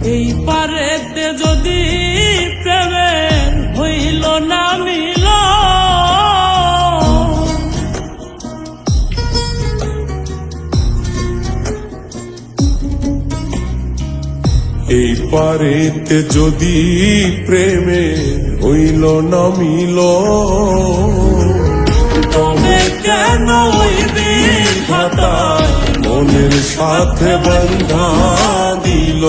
এই পারেতে যদি প্রেমের হইল না মিল, এই পারেতে যদি প্রেমের হইল না মিল, তবে কেন ওই বিধাতায় মনের সাথে বন্ধা দিল।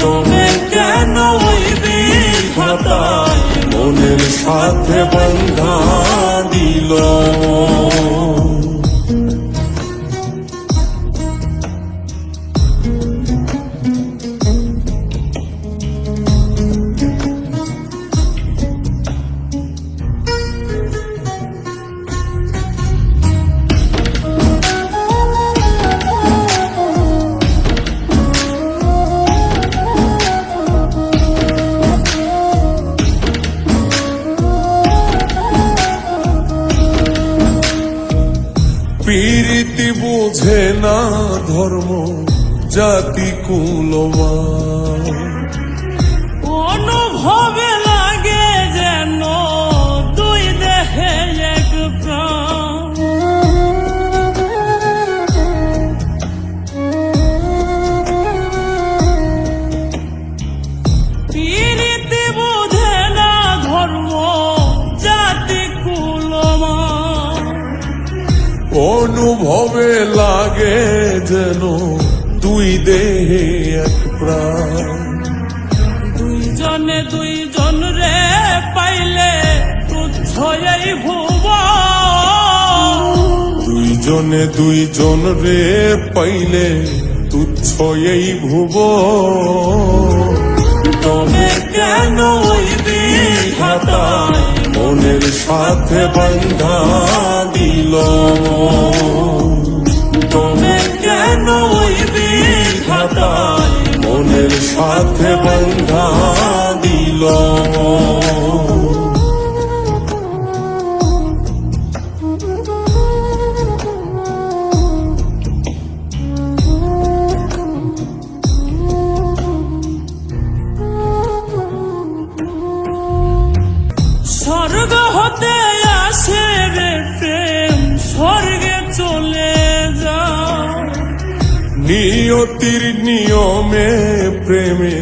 তবে কেন ওই বিধাতায় মনের সাথে বন্ধা দিল। পীরিতি বুঝে না ধর্ম জাতি কুলমান, অনুভবে লাগে যেন দুই দেহে এক প্রাণ। পীরিতি বুঝে না ধর্ম জাতি কুলমান, অনুভবে লাগে যেন দুই দেহে এক প্রাণ। দুইজনে দুইজন রে পাইলে তুচ্ছ এই ভুব, দুইজনে দুইজন রে পাইলে তুচ্ছ এই ভুব। তবে কেন ওই বিধাতায় মনের সাথে বন্ধা দিল। তবে কেন ওই বিধাতায় মনের সাথে বন্ধা দিল। স্বর্গ হতে আসে রে প্রেম, স্বর্গে চলে যায়। নিয়তির নিয়মে প্রেমে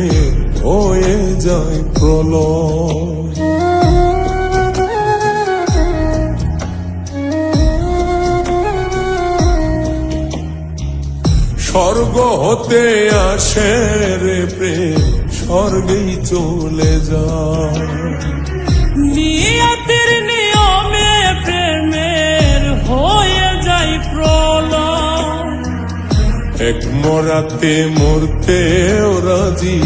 হয়ে যায় প্রলয়। স্বর্গ হতে আসে রে প্রেম, স্বর্গেই চলে যায়। নিয়তির নিয়মে প্রেমের হয়ে যায় প্রলয়। এক মরাতে মরতে রাজি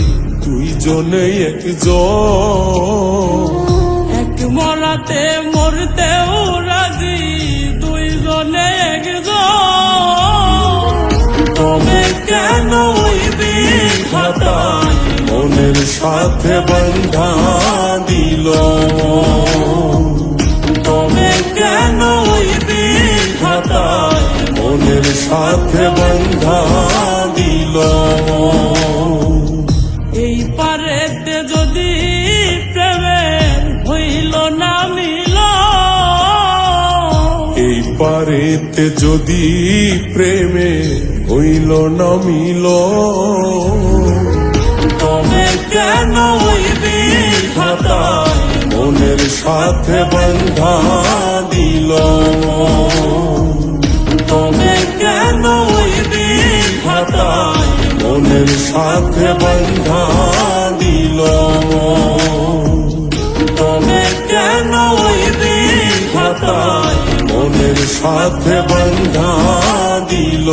দুইজনে একজন। এক মরাতে মরতেও রাজি দুইজনে একজন। তবে কেন ওই বিধাতায় মনের সাথে বন্ধা দিল। তবে কেন ওই বিধাতায় মনের সাথে বন্ধা দিল। এই পারেতে যদি প্রেমের হইল না মিল, এই পারেতে যদি প্রেমে হইল না মিল, তবে কেন ওই বিধাতায় মনের সাথে বন্ধা দিল। তবে কেন ওই বিধাতায় মনের সাথে বন্ধা দিল। তবে কেন ওই বিধাতায় মনের সাথে বন্ধা দিল।